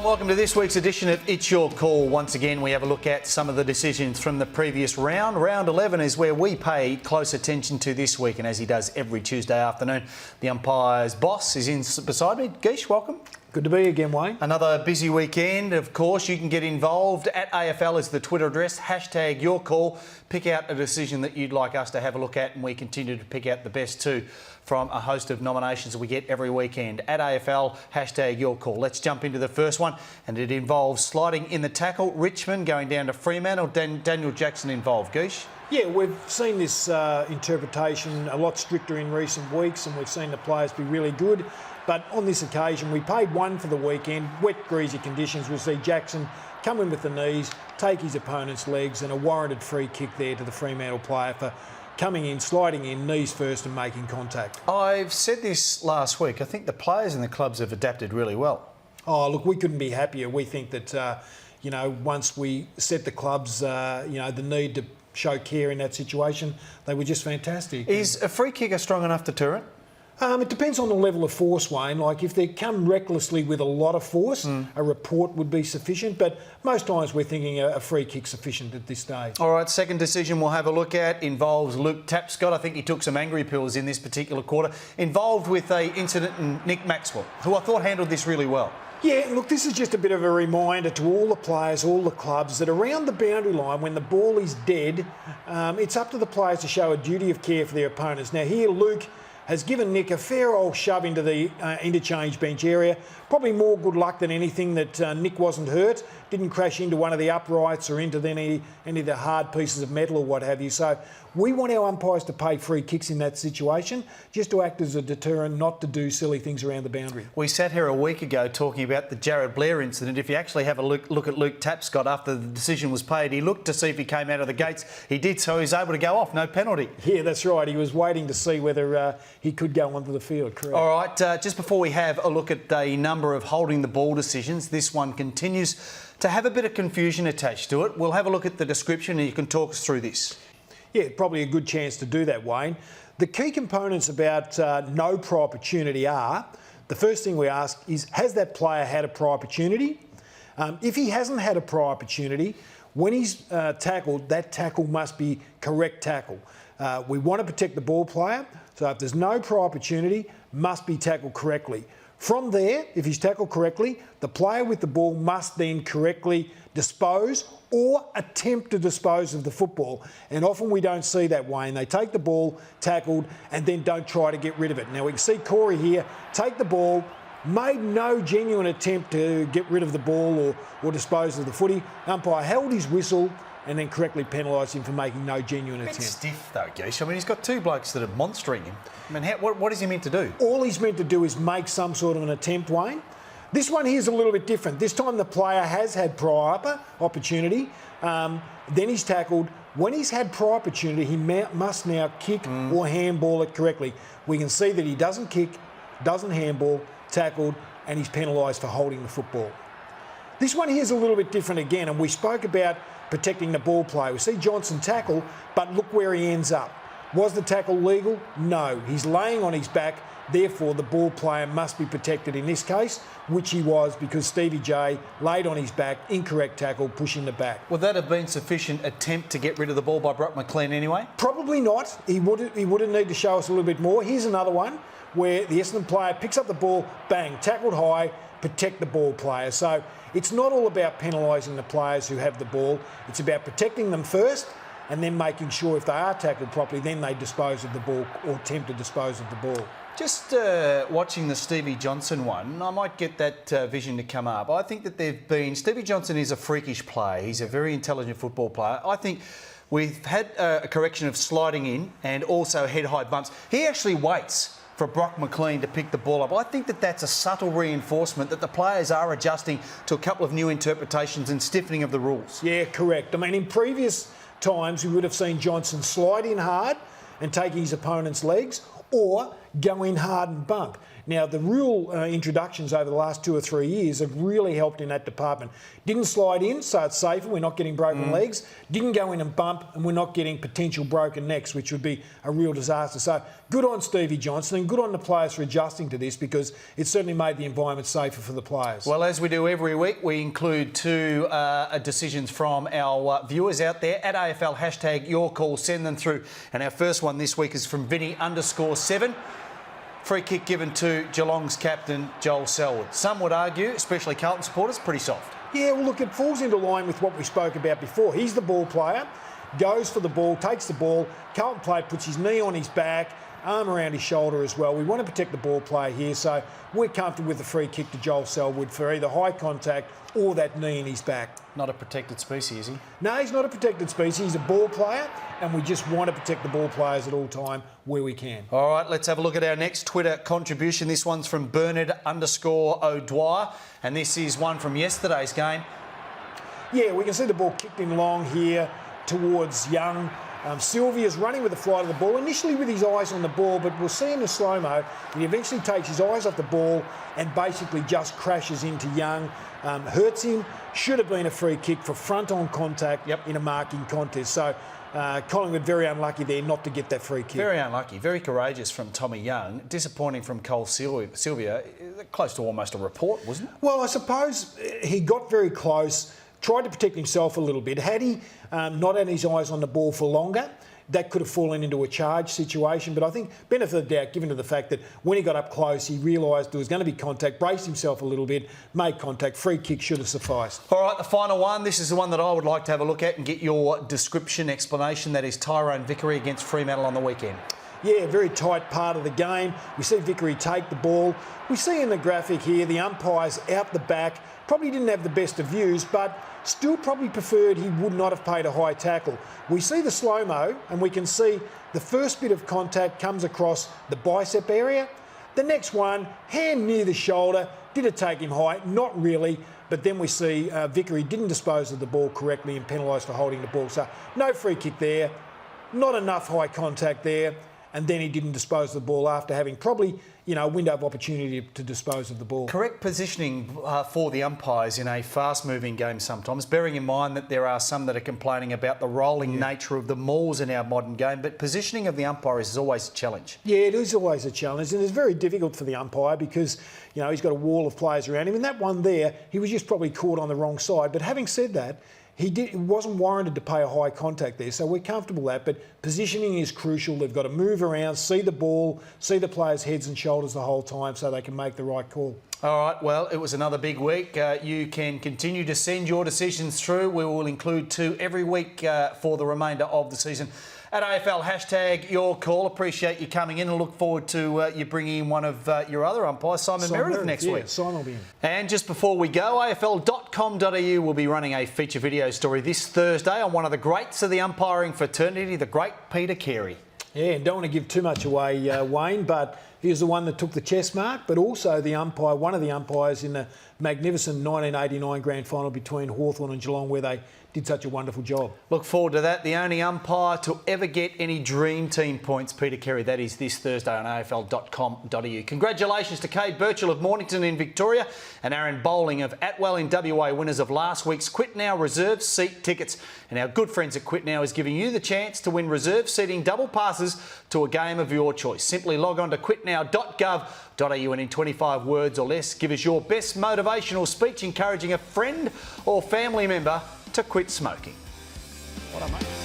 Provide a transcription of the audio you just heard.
and welcome to this week's edition of It's Your Call. Once again, we have a look at some of the decisions from the previous round. Round 11 is where we pay close attention to this week, and as he does every Tuesday afternoon, the umpire's boss is in beside me. Geesh, welcome. Good to be again, Wayne. Another busy weekend. Of course, you can get involved. At AFL is the Twitter address, hashtag your call. Pick out a decision that you'd like us to have a look at, and we continue to pick out the best two from a host of nominations that we get every weekend. At AFL, hashtag your call. Let's jump into the first one, and it involves sliding in the tackle. Richmond going down to Fremantle. Daniel Jackson involved. Geesh? Yeah, we've seen this interpretation a lot stricter in recent weeks, and we've seen the players be really good. But on this occasion, we paid one for the weekend. Wet, greasy conditions. We'll see Jackson come in with the knees, take his opponent's legs, and a warranted free kick there to the Fremantle player for coming in, sliding in, knees first and making contact. I've said this last week. I think the players and the clubs have adapted really well. Oh, look, we couldn't be happier. We think that, once we set the clubs, the need to show care in that situation, they were just fantastic. Is a free kicker strong enough to deter it? It depends on the level of force, Wayne. Like, if they come recklessly with a lot of force, a report would be sufficient. But most times we're thinking a free kick sufficient at this stage. All right, second decision we'll have a look at involves Luke Tapscott. I think he took some angry pills in this particular quarter. Involved with a incident in Nick Maxwell, who I thought handled this really well. Yeah, look, this is just a bit of a reminder to all the players, all the clubs, that around the boundary line, when the ball is dead, it's up to the players to show a duty of care for their opponents. Now here, Luke has given Nick a fair old shove into the interchange bench area. Probably more good luck than anything that Nick wasn't hurt, didn't crash into one of the uprights or into any of the hard pieces of metal or what have you. So we want our umpires to pay free kicks in that situation, just to act as a deterrent, not to do silly things around the boundary. We sat here a week ago talking about the Jared Blair incident. If you actually have a look at Luke Tapscott after the decision was paid, he looked to see if he came out of the gates. He did, so he was able to go off, no penalty. Yeah, that's right. He was waiting to see whether he could go onto the field, correct. All right, just before we have a look at a number of holding the ball decisions, this one continues to have a bit of confusion attached to it. We'll have a look at the description and you can talk us through this. Yeah, probably a good chance to do that, Wayne. The key components about no prior opportunity are, the first thing we ask is, has that player had a prior opportunity? If he hasn't had a prior opportunity, when he's tackled, that tackle must be correct tackle. We want to protect the ball player, so if there's no prior opportunity, must be tackled correctly. From there, if he's tackled correctly, the player with the ball must then correctly dispose or attempt to dispose of the football. And often we don't see that, Wayne. They take the ball, tackled, and then don't try to get rid of it. Now we can see Carey here take the ball, made no genuine attempt to get rid of the ball or dispose of the footy. Umpire held his whistle and then correctly penalised him for making no genuine attempt. It's stiff though, Geesh. I mean, he's got two blokes that are monstering him. I mean, what is he meant to do? All he's meant to do is make some sort of an attempt, Wayne. This one here is a little bit different. This time the player has had prior opportunity, then he's tackled. When he's had prior opportunity, he must now kick or handball it correctly. We can see that he doesn't kick, doesn't handball, tackled, and he's penalised for holding the football. This one here is a little bit different again, and we spoke about protecting the ball player. We see Johnson tackle, but look where he ends up. Was the tackle legal? No. He's laying on his back, therefore the ball player must be protected in this case, which he was, because Stevie J laid on his back, incorrect tackle, pushing the back. Would that have been sufficient attempt to get rid of the ball by Brock McLean anyway? Probably not. He would have needed to show us a little bit more. Here's another one where the Essendon player picks up the ball, bang, tackled high, protect the ball player. So it's not all about penalising the players who have the ball. It's about protecting them first and then making sure if they are tackled properly, then they dispose of the ball or attempt to dispose of the ball. Just watching the Stevie Johnson one, I might get that vision to come up. I think that Stevie Johnson is a freakish player. He's a very intelligent football player. I think we've had a correction of sliding in and also head-high bumps. He actually waits for Brock McLean to pick the ball up. I think that that's a subtle reinforcement that the players are adjusting to a couple of new interpretations and stiffening of the rules. Yeah, correct. I mean, in previous times, we would have seen Johnson slide in hard and take his opponent's legs, or go in hard and bump. Now, the rule introductions over the last 2 or 3 years have really helped in that department. Didn't slide in, so it's safer, we're not getting broken legs. Didn't go in and bump, and we're not getting potential broken necks, which would be a real disaster. So good on Stevie Johnson and good on the players for adjusting to this, because it certainly made the environment safer for the players. Well, as we do every week, we include 2 decisions from our viewers out there. At AFL, hashtag your call, send them through. And our first one this week is from Vinny_7. Free kick given to Geelong's captain, Joel Selwood. Some would argue, especially Carlton supporters, pretty soft. Yeah, well, look, it falls into line with what we spoke about before. He's the ball player, goes for the ball, takes the ball. Carlton player puts his knee on his back, arm around his shoulder as well. We want to protect the ball player here, so we're comfortable with the free kick to Joel Selwood for either high contact or that knee in his back. Not a protected species, is he? No, he's not a protected species. He's a ball player, and we just want to protect the ball players at all time where we can. All right, let's have a look at our next Twitter contribution. This one's from Bernard_O'Dwyer, and this is one from yesterday's game. Yeah, we can see the ball kicked in long here towards Young. Sylvia's running with the flight of the ball, initially with his eyes on the ball, but we'll see in the slow-mo, he eventually takes his eyes off the ball and basically just crashes into Young. Hurts him, should have been a free kick for front-on contact in a marking contest. So Collingwood very unlucky there not to get that free kick. Very unlucky, very courageous from Tommy Young. Disappointing from Cole Sylvia. Close to almost a report, wasn't it? Well, I suppose he got very close, tried to protect himself a little bit. Had he not had his eyes on the ball for longer, that could have fallen into a charge situation. But I think benefit of the doubt, given to the fact that when he got up close, he realised there was going to be contact, braced himself a little bit, made contact, free kick should have sufficed. All right, the final one. This is the one that I would like to have a look at and get your description, explanation. That is Tyrone Vickery against Fremantle on the weekend. Yeah, very tight part of the game. We see Vickery take the ball. We see in the graphic here the umpires out the back. Probably didn't have the best of views, but still probably preferred he would not have paid a high tackle. We see the slow-mo and we can see the first bit of contact comes across the bicep area. The next one, hand near the shoulder. Did it take him high? Not really. But then we see Vickery didn't dispose of the ball correctly and penalised for holding the ball. So no free kick there. Not enough high contact there. And then he didn't dispose of the ball after having probably, a window of opportunity to dispose of the ball. Correct positioning for the umpires in a fast-moving game sometimes, bearing in mind that there are some that are complaining about the rolling nature of the mauls in our modern game, but positioning of the umpires is always a challenge. Yeah, it is always a challenge, and it's very difficult for the umpire because, he's got a wall of players around him, and that one there, he was just probably caught on the wrong side. But having said that, it wasn't warranted to pay a high contact there, so we're comfortable with that. But positioning is crucial. They've got to move around, see the ball, see the players' heads and shoulders the whole time so they can make the right call. All right, well, it was another big week. You can continue to send your decisions through. We will include 2 every week for the remainder of the season. At AFL, hashtag your call. Appreciate you coming in and look forward to you bringing in one of your other umpires, Simon Meredith, next week. Simon will be in. And just before we go, AFL.com.au will be running a feature video story this Thursday on one of the greats of the umpiring fraternity, the great Peter Carey. Yeah, and don't want to give too much away, Wayne, but he was the one that took the chess mark, but also the umpire, one of the umpires in the magnificent 1989 grand final between Hawthorn and Geelong, where they did such a wonderful job. Look forward to that. The only umpire to ever get any dream team points, Peter Carey. That is this Thursday on AFL.com.au. Congratulations to Cade Birchall of Mornington in Victoria and Aaron Bowling of Atwell in WA, winners of last week's Quit Now reserve seat tickets. And our good friends at Quit Now is giving you the chance to win reserve seating double passes to a game of your choice. Simply log on to quitnow.gov.au and in 25 words or less, give us your best motivational speech encouraging a friend or family member to quit smoking. What a mate.